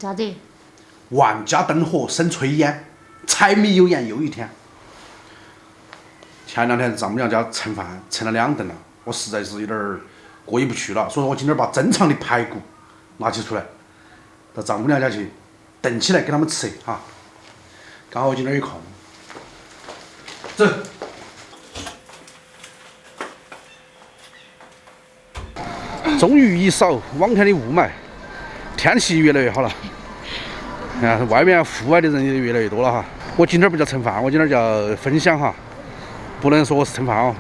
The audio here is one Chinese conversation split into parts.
咋子？万家灯火生炊烟，柴米油盐又一天。前两天丈母娘家盛饭，盛了2顿了，我实在是有点过意不去了，所以说我今天把珍藏的排骨拿起出来，到丈母娘家去炖起来给他们吃哈。刚好我今天有空，走。终于一扫往天的雾霾，天气越来越好了。看外面户外的人也越来越多了哈。我今天不叫盛饭，我今天叫分享哈，不能说我是盛饭哦。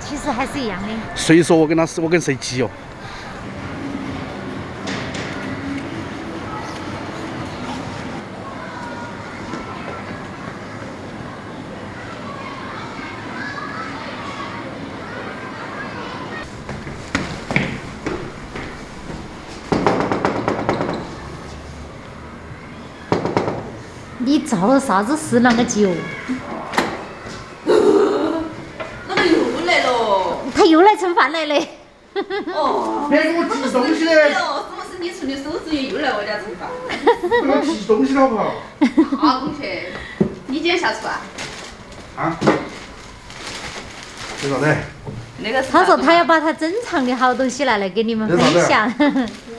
其实还是一样的。谁说我跟谁急哦？你造啥子事啷个急哦？那个又来了。他又来盛饭来了。哦，那是我寄东西的。是不是你出的手指又来我家盛饭？我寄东西的好不好？啊，同学，你今天下厨啊？啊？这啥子？那个是他说他要把他珍藏的好东西拿来给你们分享。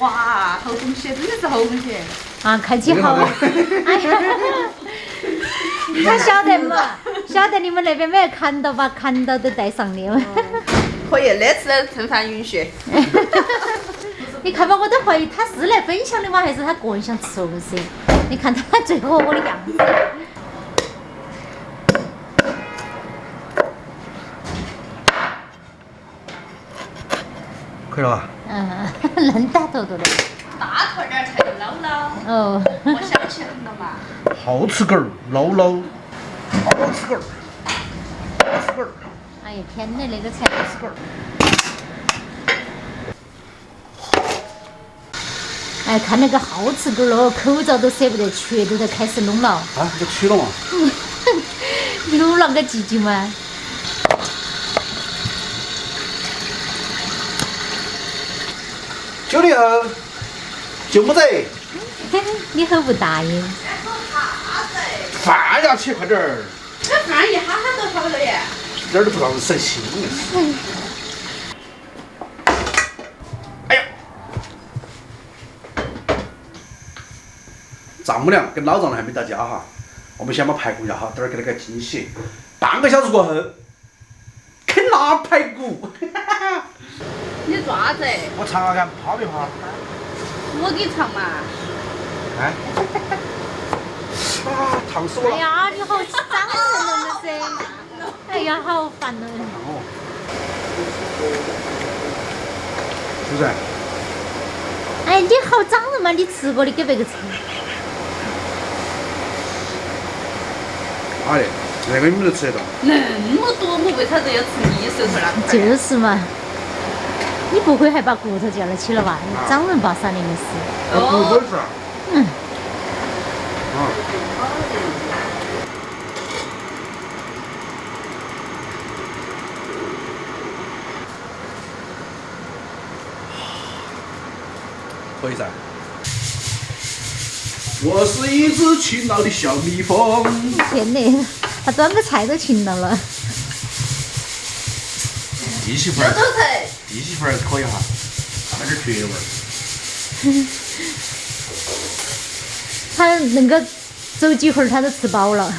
哇，好东西，真的是好东西。啊，看起好。哎呀，他晓得你们那边没有看到吧？看到都带上的。可以，那次盛饭允许。你看吧，我都怀疑他是来分享的吗？还是他个人想吃东西？你看他最后我的样子。可以了吧？能打头的。大坨点才捞捞。哦。我想起来了嘛。好吃狗儿，捞捞，好吃狗儿，好吃狗儿。哎呀天哪，那个才好吃狗儿。哎，看那个好吃狗儿了，口罩都舍不得取，都在开始弄了。啊，都取了嘛？有啷个急急吗？9零后，就没得。你很不答应。饭要起，快点儿。这饭一哈哈都好了耶。一点儿都不让人省心。哎呀！丈母娘跟老丈人还没到家哈，我们先把排骨压好，等会儿给他个惊喜。半个小时过后，啃辣排骨。你做啥子？我尝下看，怕没怕？我给你尝嘛。哎。啊，烫死我了！哎呀，你好脏人了噻！哎呀，好烦哦。是不是？哎，你好脏人嘛！你吃过，你给别个吃。妈的，那个你们都吃得到？那么多，我为啥子要吃你手头那块？就是嘛。你不会还把骨头叫了起了吧？脏人把啥的没事。骨头是啊。嗯。啊。可以噻。我是一只勤劳的小蜜蜂。天哪，他端个菜都勤劳了。弟媳妇儿，都菜。弟媳妇儿可以哈，那点绝味儿。他那个走几会儿他都吃饱了。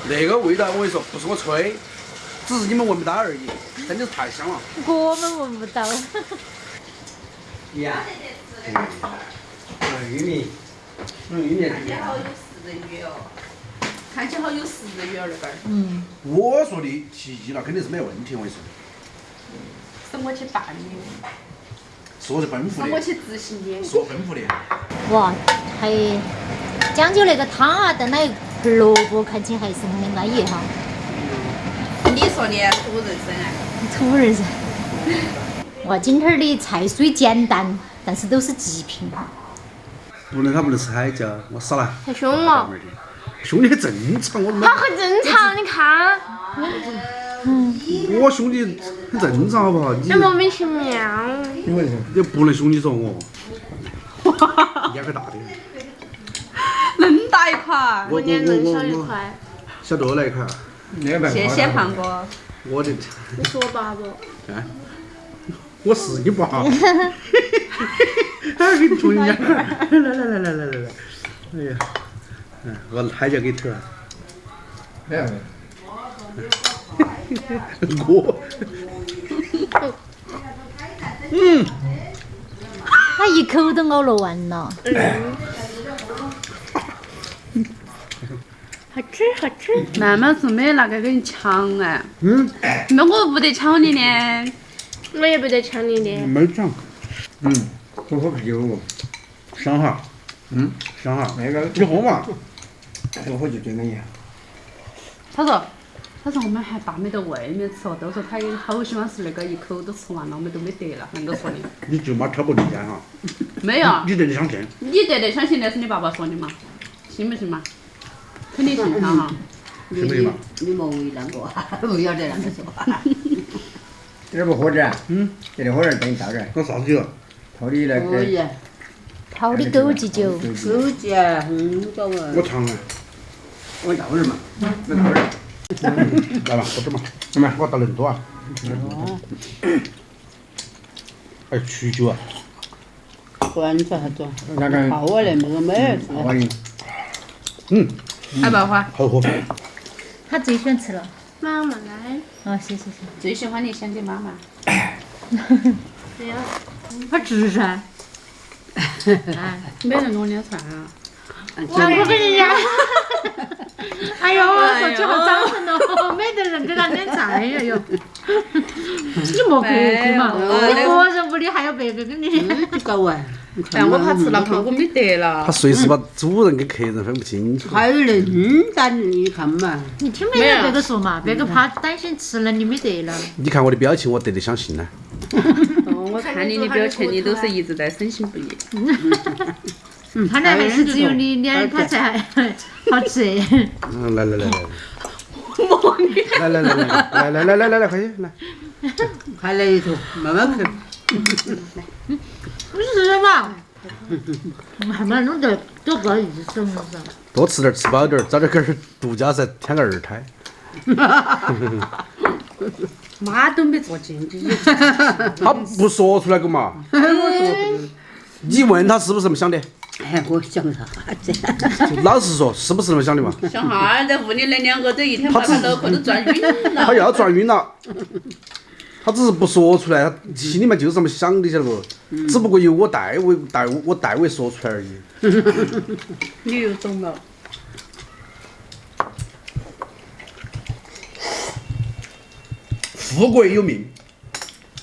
那个味道我跟你说，不是我吹，只是你们闻不到而已，真的是太香了。我们闻不到。呀，玉米，玉米。看起来好有食欲哦，看起来好有食欲哦，那边儿。嗯。我说的奇迹了，肯定是没问题，我跟你说。是我去办的。是我是吩咐的。是我去执行的。是我吩咐的。哇，还讲究那个汤啊，炖了一盆萝卜，看起来还是很安逸哈。你说的土人参啊？土人参。哇，今天儿的菜虽简单，但是都是极品。不能吃海椒，我少了。太凶了。兄弟很正常，我他很正常，你看。我兄弟很正常好不好？你那莫名其妙。因为你不能兄弟说我，压个大的，恁大一块，我年能小一块。小多来一块。200块。谢谢胖哥。我的，你是我爸不？哎，我是你爸。还给你重新讲。来。哎呀，我海椒给头啊。没有。我。他一口都咬了完了。好吃好吃。慢慢是没那个跟你抢哎。那我不得抢你呢。我也不得抢你的。没讲。多喝啤酒。想哈。想哈。那个你喝嘛。多喝就真的呀。他说我们还大没到外面吃哦，都说他好希望是那个一口都吃完了，我们都没得了，恁个说的。你舅妈挑拨离间哈。没有。你得相信。你得相信那是你爸爸说的嘛，信不信嘛？肯定信他哈。信不信嘛？你莫为难过，不要这样子说。这不喝点？这里喝点等你倒点。那啥子酒？泡的那可以个。，泡的枸杞酒。枸杞啊，很高啊。我尝啊。我倒点嘛，那倒点。来吧，喝点嘛。来嘛，我倒恁多啊。还有曲酒啊。关出还多。那个。泡我那个没泡完你。还爆花。好喝。他最喜欢吃了。妈妈来。哦，谢。最喜欢你想给妈妈。对呀。好吃噻。没人跟我两串啊。我跟你讲。哎呦，我说起好长成了，没得人给他点菜哎呦。你莫客气嘛，你个人屋里还有别个跟你。就搞完。但我怕吃了胖，我没得了。他随时把主人跟客人分不清楚。还有那单，你看嘛。你听没得别个说嘛，别个怕担心吃了你没得了。你看我的表情，我得相信呢。我看你的表情，你都是一直在深信不疑。看来还是只有你两盘菜好吃。来，快点来。还来一坨，慢慢吃。不是嘛？慢慢弄得多个意思嘛是。多吃点，吃饱点，早点给杜家噻，添个2胎。妈都没做进去。他不说出来个嘛？你问他是不是这么想的？哎，我想啥子？老实说，是不是这么想的嘛？想哈，在屋里那2个都一天把他脑壳都转晕了。他要转晕了，他只是不说出来，他心里面就是这么想的，晓得不？只不过由我代为说出来而已。你又懂了。富贵有命，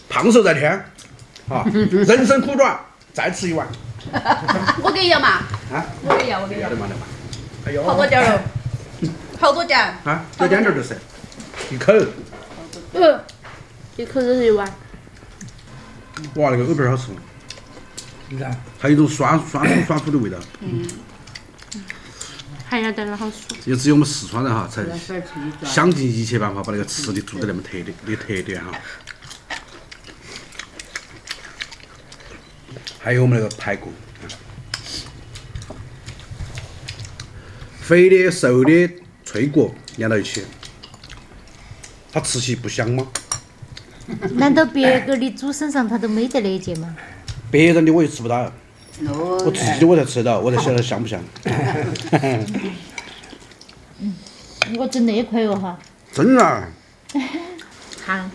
胖瘦在天，啊，人生苦短，再吃一碗。我给要嘛。啊？我给要。来嘛。哎呦。好多点儿好多点。啊，再点点就是，一口。一口都是1碗。哇，那个藕片好吃。是啥？还有一种酸楚的味道。还要得了好熟。也只有我们四川人哈，才想尽一切办法把那个吃的做得那么特点哈。还有我们那个排骨，肥的、瘦的、脆骨连到一起，它吃起不香吗？难道别个的猪身上他都没得那节吗？别人的我又吃不到，我我自己的我才吃得到，我才晓得香不香。我整那块哦哈。真啊！看，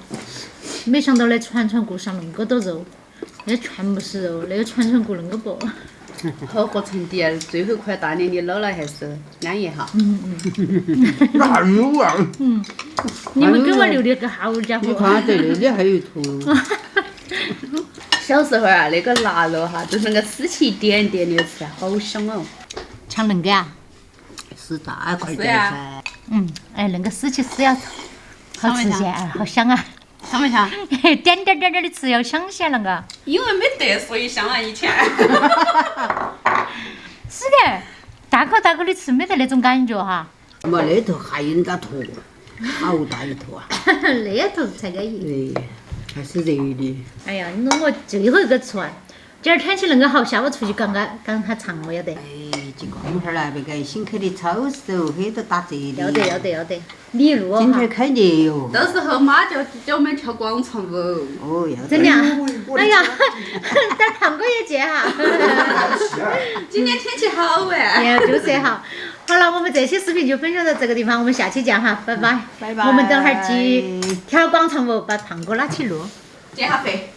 没想到那串骨上那么多肉，那全部是肉，那个串骨那么薄。好过程底啊，最后一块大年你捞了还是安逸哈。哪有啊？你们给我留的个好家伙。你看这里还有一坨。小时候啊，那个腊肉哈，就是那个丝起一点点的吃，好香哦。抢恁个啊？是大块点噻。哎，那个死起死要好吃些，哎，好香啊！香不香？点的吃要香些那个。因为没得，所以香啊以前。是的，大口的吃没得那种感觉哈。嘛，那头还有那坨，好大一坨啊！那头才安逸。对，还是热的。哎呀，你弄我最后一个吃完。今儿天气恁个好，下午出去赶下长我要得。哎，这光哈儿来那个新开的超市哦，很多打折的。要得要得，米露哈今天。开业哟。到时候妈叫我们去广场舞。哦，要真的啊？哎呀，等胖哥也见哈。今天天气好哎。哎呀，就是好。好了，我们这期视频就分享到这个地方，我们下期见哈，拜拜。拜拜。我们等会儿去跳广场舞，把胖哥拉起路。减下肥。